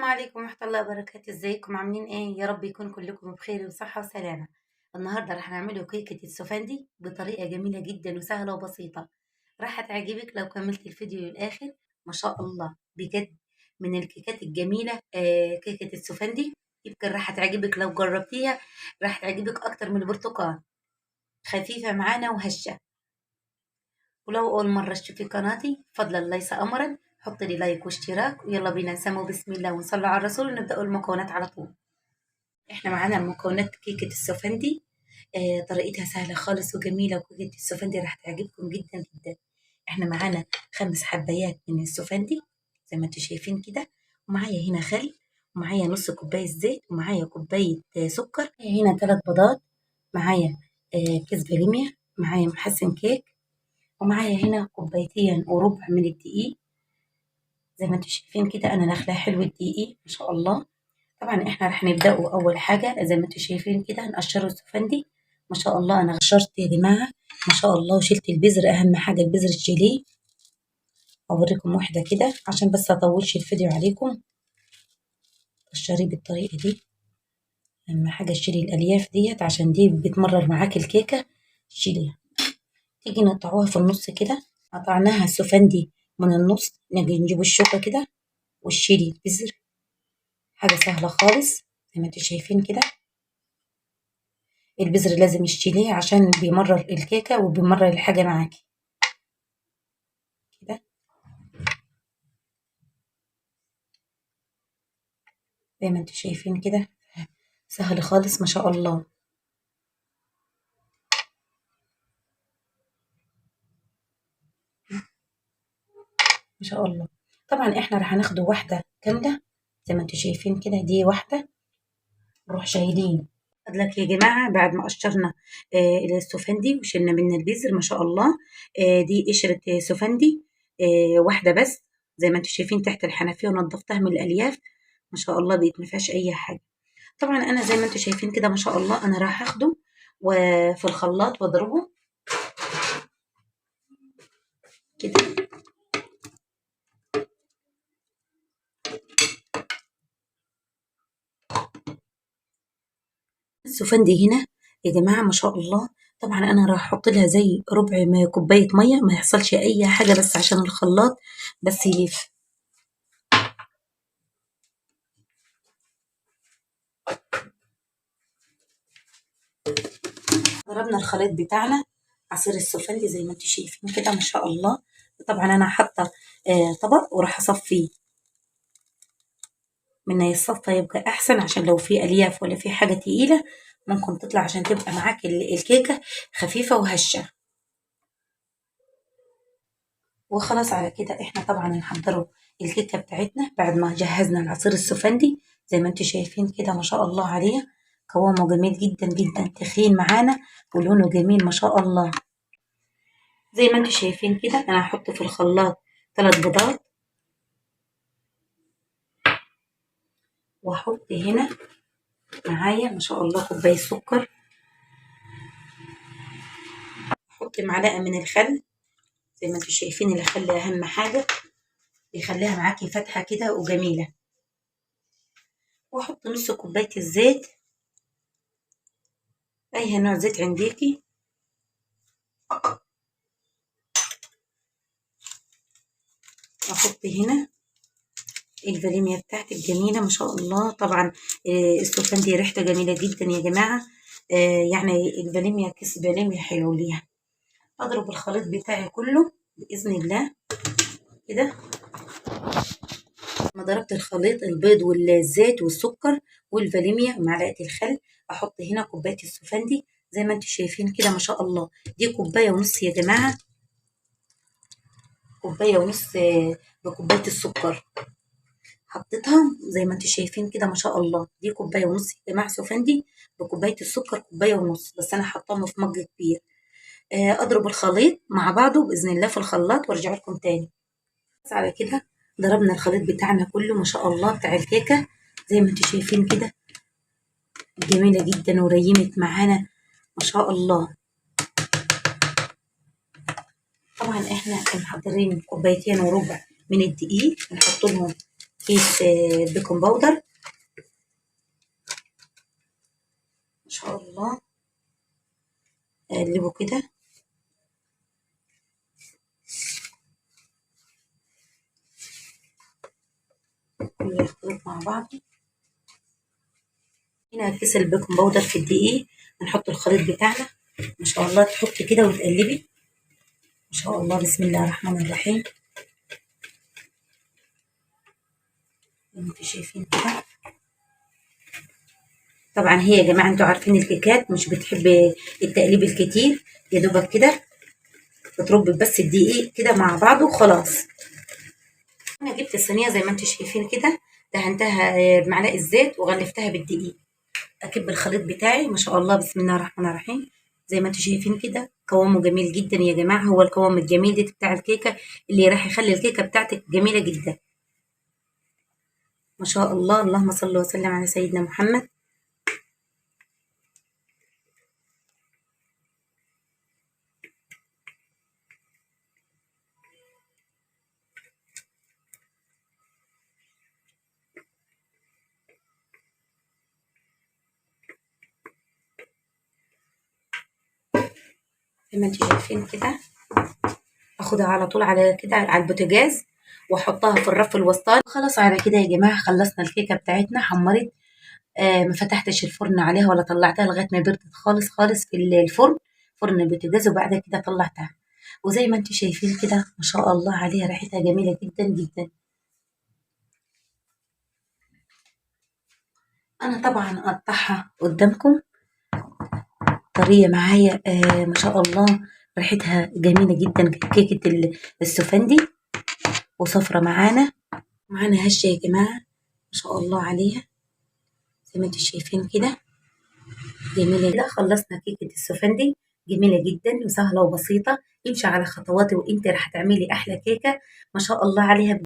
عليكم ورحمة الله وبركاته، ازيكم عاملين ايه؟ يا رب يكون كلكم بخير وصحة وسلامة. النهاردة راح نعمله كيكة السفندي بطريقة جميلة جدا وسهلة وبسيطة. راح تعجبك لو كملت الفيديو للآخر. ما شاء الله بجد، من الكيكات الجميلة كيكة السفندي. يمكن راح تعجبك لو جربتيها، راح تعجبك أكتر من البرتقال. خفيفة معانا وهشة. ولو أول مرة تشوفي قناتي فضلا ليس أمرا، حط لي لايك واشتراك، ويلا بينا نسمو بسم الله ونصلي على الرسول ونبدأ المكونات على طول. احنا معانا مكونات كيكة السفندي. طريقتها سهلة خالص وجميلة، وكيكة السفندي راح تعجبكم جدا جدا. احنا معانا 5 حبايات من السفندي زي ما انتم شايفين كده، ومعايا هنا خل، ومعايا نص كوباية زيت، ومعايا كوباية سكر، هنا 3 بيضات، معايا كيس فانيليا، معايا محسن كيك، ومعايا هنا 2.25 كوباية من الدقيق. زي ما انتم شايفين كده انا نخلاه حلو الدقيق ما شاء الله. طبعا احنا رح نبدأه اول حاجة زي ما انتم شايفين كده نقشره السفندي. ما شاء الله انا قشرت يا جماعة ما شاء الله، وشلت البذر، اهم حاجة البذر تشيليه. اوريكم واحدة كده عشان بس اطولش الفيديو عليكم. قشريه بالطريقة دي، اهم حاجة تشيلي الالياف ديت عشان دي بتمرر معاك الكيكة. شيليها. تيجي نقطعوها في النص كده. قطعناها السفندي من النص، نجي نجيب الشوكة كده وتشيلي البذر. حاجة سهلة خالص زي ما انتم شايفين كده. البذر لازم تشيليه عشان بيمرر الكيكة وبيمرر الحاجة معاكي كده. زي ما انتم شايفين كده سهل خالص ما شاء الله. ما شاء الله. طبعا احنا راح ناخده واحدة كاملة زي ما انتم شايفين كده، دي واحدة نروح شايلين. لك يا جماعة بعد ما قشرنا السفندي وشلنا منه البذر ما شاء الله. دي قشرة سفندي واحدة بس زي ما انتم شايفين تحت الحنفية، ونضفتها من الألياف ما شاء الله، بقت ما فيهاش أي حاجة. طبعا أنا زي ما انتم شايفين كده ما شاء الله أنا راح أخده وفي الخلاط واضربه كده. السفندي هنا يا جماعة ما شاء الله. طبعا أنا راح أحط لها زي ربع كوباية مية، ما يحصلش أي حاجة بس عشان الخلاط بس يلف. ضربنا الخليط بتاعنا عصير السفندي زي ما انتم شايفين كده ما شاء الله. طبعا انا حاطه طبق وراح اصفيه. من يصفى يبقى احسن عشان لو في الياف ولا في حاجه تقيله ممكن تطلع، عشان تبقى معاك الكيكه خفيفه وهشه. وخلاص على كده احنا طبعا نحضره الكيكه بتاعتنا بعد ما جهزنا العصير السفندي زي ما انتم شايفين كده ما شاء الله عليه. قوامه جميل جدا جدا، تخين معانا ولونه جميل ما شاء الله. زي ما انتم شايفين كده انا هحط في الخلاط 3 بيضات، واحط هنا معايا ما شاء الله كوبايه سكر، احط معلقه من الخل. زي ما انتم شايفين الخل اهم حاجه بيخليها معاكي فاتحه كده وجميله. واحط نص كوبايه الزيت، اي نوع زيت عنديكي. احط هنا الفانيليا بتاعتي الجميله ما شاء الله. طبعا السفندي ريحته جميله جدا يا جماعه. يعني الفانيليا كيس فانيليا حلو ليها. اضرب الخليط بتاعي كله باذن الله كده. ما ضربت الخليط البيض والزيت والسكر والفانيليا ومعلقه الخل، احط هنا كوبايه السفندي زي ما انتم شايفين كده ما شاء الله. دي كوبايه ونص يا جماعه، كوبايه ونص بكوبايه السكر حطيتها زي ما انتم شايفين كده ما شاء الله. دي كوبايه ونص يا جماعه سفندي بكوبايه السكر، كوبايه ونص بس انا حطاهم في مج كبير. اضرب الخليط مع بعضه باذن الله في الخلاط وارجع لكم تاني. بس على كده ضربنا الخليط بتاعنا كله ما شاء الله بتاع الكيكه زي ما انتم شايفين كده جميله جدا وريمت معانا ما شاء الله. طبعا احنا محضرين 2.25 كوباية من الدقيق نحط لهم كيس بيكنج باودر ما شاء الله. اقلبه كده. كله يختلط مع بعض. هنا كيس البيكنج باودر في الدقيق. هنحط الخليط بتاعنا ما شاء الله. تحطي كده وتقلبي ما شاء الله. بسم الله الرحمن الرحيم. زي ما انتوا شايفين كده. طبعا هي يا جماعه انتوا عارفين الكيكات مش بتحب التقليب الكتير، يا دوبك كده بتربي بس الدقيق كده مع بعضه وخلاص. انا جبت الصينيه زي ما انتوا شايفين كده، دهنتها بمعلقه زيت وغلفتها بالدقيق. اكب الخليط بتاعي ما شاء الله. بسم الله الرحمن الرحيم. زي ما انتوا شايفين كده قوامه جميل جدا يا جماعه. هو القوام الجميل ده بتاع الكيكه اللي راح يخلي الكيكه بتاعتك جميله جدا ما شاء الله. اللهم صل وسلم على سيدنا محمد. زي ما انتوا شايفين كده اخدها على طول على كده على البوتاجاز واحطها في الرف الوسطاني. خلاص على كده يا جماعه خلصنا الكيكه بتاعتنا. حمرت. ما فتحتش الفرن عليها ولا طلعتها لغايه ما بردت خالص خالص في الفرن، فرن البوتاجاز. وبعد كده طلعتها. وزي ما انتم شايفين كده ما شاء الله عليها ريحتها جميله جدا جدا. انا طبعا اقطعها قدامكم طريه معايا. ما شاء الله ريحتها جميله جدا. كيكه السفندي وصفرة معانا. معانا هشه يا جماعه ما شاء الله عليها. زي ما انتم شايفين كده جميلة. كده خلصنا كيكة السفندي. جميلة جدا وسهلة وبسيطة. امشي على خطواتي وانت راح تعملي احلى كيكة ما شاء الله عليها.